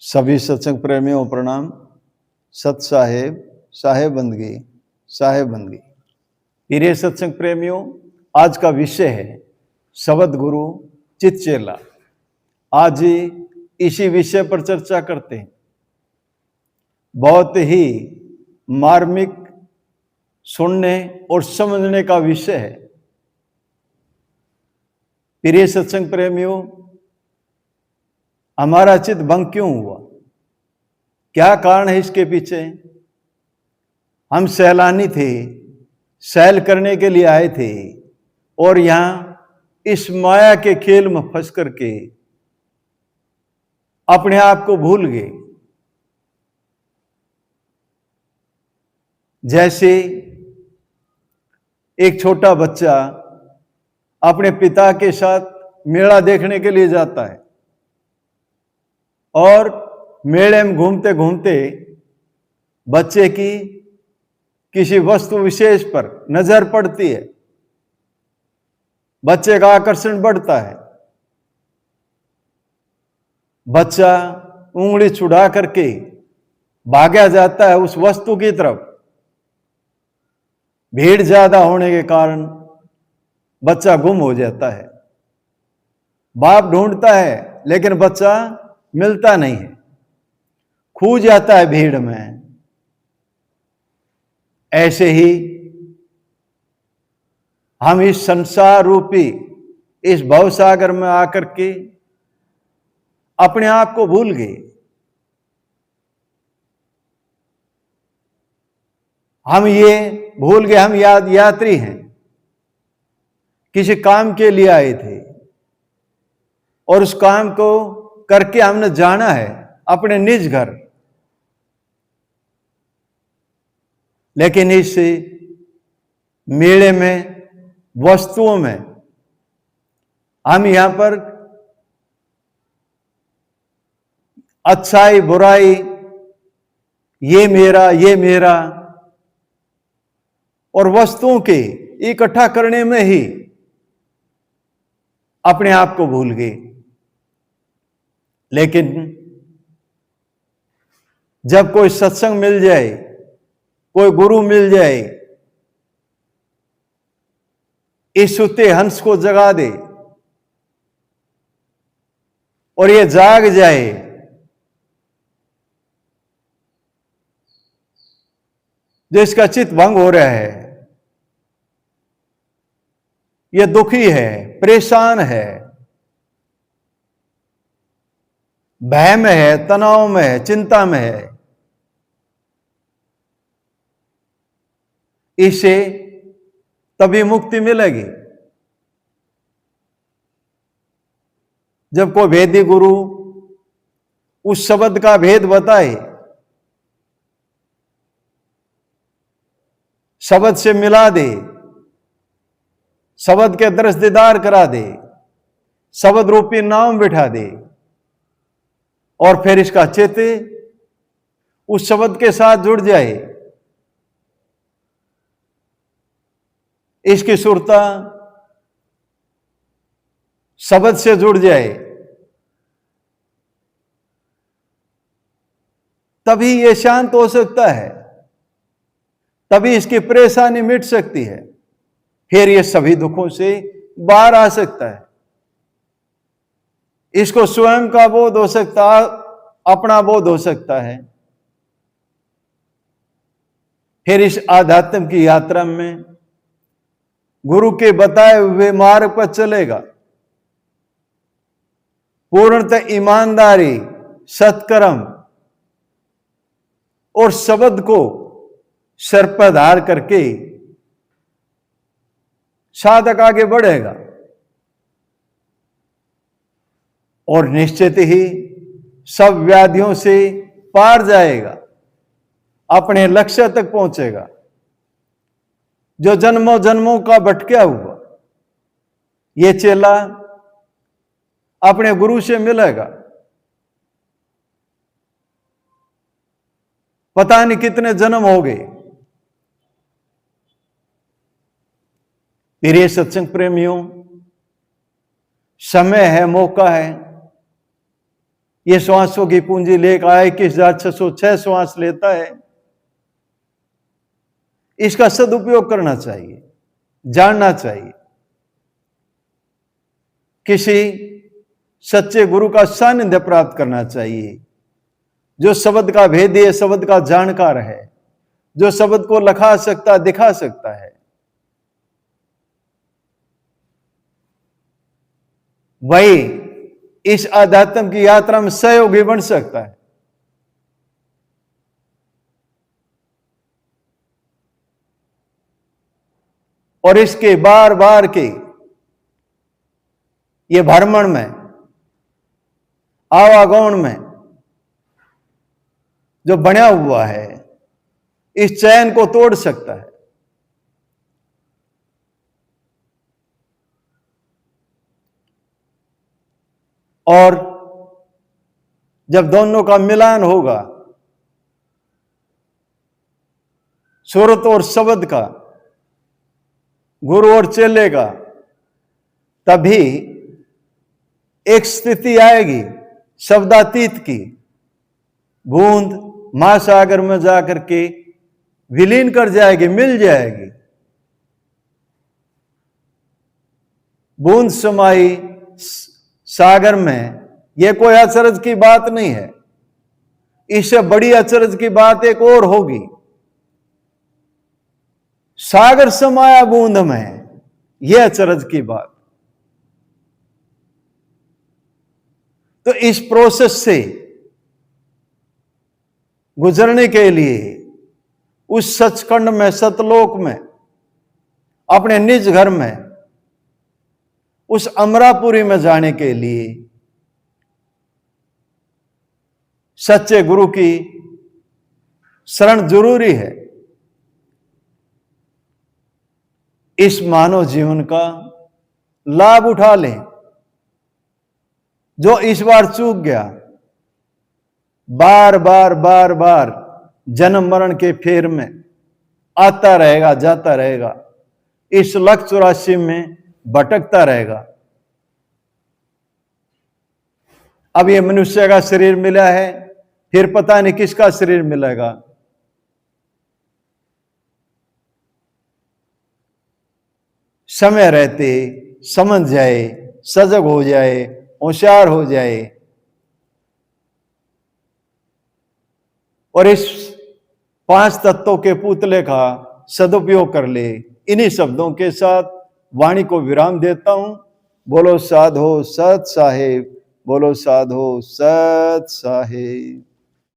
सभी सत्संग प्रेमियों प्रणाम। सत साहेब, साहेब बंदगी, साहेब बंदगी। प्रिय सत्संग प्रेमियों, आज का विषय है शब्द गुरु चित चेला। आज इसी विषय पर चर्चा करते हैं। बहुत ही मार्मिक, सुनने और समझने का विषय है। प्रिय सत्संग प्रेमियों, हमारा चित भंग क्यों हुआ? क्या कारण है इसके पीछे? हम सैलानी थे, सैल करने के लिए आए थे और यहां इस माया के खेल में फंस करके अपने आप को भूल गए। जैसे एक छोटा बच्चा अपने पिता के साथ मेला देखने के लिए जाता है और मेले में घूमते घूमते बच्चे की किसी वस्तु विशेष पर नजर पड़ती है, बच्चे का आकर्षण बढ़ता है। बच्चा उंगली छुड़ा करके भागा जाता है उस वस्तु की तरफ। भीड़ ज्यादा होने के कारण बच्चा गुम हो जाता है। बाप ढूंढता है लेकिन बच्चा मिलता नहीं है, खो जाता है भीड़ में। ऐसे ही हम इस संसार रूपी इस भवसागर में आकर के अपने आप को भूल गए। हम ये भूल गए हम यात्री हैं, किसी काम के लिए आए थे और उस काम को करके हमने जाना है अपने निज घर। लेकिन इस मेले में, वस्तुओं में हम यहां पर अच्छाई बुराई, ये मेरा और वस्तुओं के इकट्ठा करने में ही अपने आप को भूल गए। लेकिन जब कोई सत्संग मिल जाए, कोई गुरु मिल जाए, इस सुते हंस को जगा दे और ये जाग जाए, जिसका चित्त भंग हो रहा है, ये दुखी है, परेशान है, भय में है, तनाव में है, चिंता में है, इसे तभी मुक्ति मिलेगी जब कोई वेदी गुरु उस शब्द का भेद बताए, शब्द से मिला दे, शब्द के दर्श दीदार करा दे, शब्द रूपी नाम बिठा दे और फिर इसका चित्त उस शब्द के साथ जुड़ जाए। इसकी सुरता शब्द से जुड़ जाए, तभी ये शांत हो सकता है, तभी इसकी परेशानी मिट सकती है, फिर ये सभी दुखों से बाहर आ सकता है। इसको स्वयं का बोध हो सकता, अपना बोध हो सकता है। फिर इस आध्यात्म की यात्रा में गुरु के बताए हुए मार्ग पर चलेगा। पूर्णतः ईमानदारी, सत्कर्म और शब्द को सर पर धार करके साधक आगे बढ़ेगा और निश्चित ही सब व्याधियों से पार जाएगा, अपने लक्ष्य तक पहुंचेगा। जो जन्मों जन्मों का भटका हुआ ये चेला अपने गुरु से मिलेगा। पता नहीं कितने जन्म हो गए। प्रिय सत्संग प्रेमियों, समय है, मौका है, ये श्वासों की पूंजी लेकर आए 21,606 श्वास लेता है। इसका सदुपयोग करना चाहिए, जानना चाहिए। किसी सच्चे गुरु का सानिध्य प्राप्त करना चाहिए, जो शब्द का भेदी है, शब्द का जानकार है, जो शब्द को लखा सकता, दिखा सकता है। वही इस आध्यात्म की यात्रा में सहयोगी बन सकता है। और इसके बार बार के ये भ्रमण में, आवागमन में जो बना हुआ है, इस चैन को तोड़ सकता है। और जब दोनों का मिलान होगा, सूरत और शब्द का, गुरु और चेले का, तभी एक स्थिति आएगी शब्दातीत की। बूंद महासागर में जाकर के विलीन कर जाएगी, मिल जाएगी। बूंद समाई सागर में, यह कोई अचरज की बात नहीं है। इससे बड़ी अचरज की बात एक और होगी। सागर समाया बूंद में, यह अचरज की बात। तो इस प्रोसेस से गुजरने के लिए उस सचखंड में, सतलोक में, अपने निज घर में, उस अमरापुरी में जाने के लिए सच्चे गुरु की शरण जरूरी है। इस मानव जीवन का लाभ उठा लें। जो इस बार चूक गया, बार बार बार बार जन्म मरण के फेर में आता रहेगा, जाता रहेगा, इस 184 में भटकता रहेगा। अब ये मनुष्य का शरीर मिला है, फिर पता नहीं किसका शरीर मिलेगा। समय रहते समझ जाए, सजग हो जाए, होशियार हो जाए और इस 5 तत्वों के पुतले का सदुपयोग कर ले। इन्हीं शब्दों के साथ वाणी को विराम देता हूं। बोलो साधो सत साहेब, बोलो साधो सत साहेब।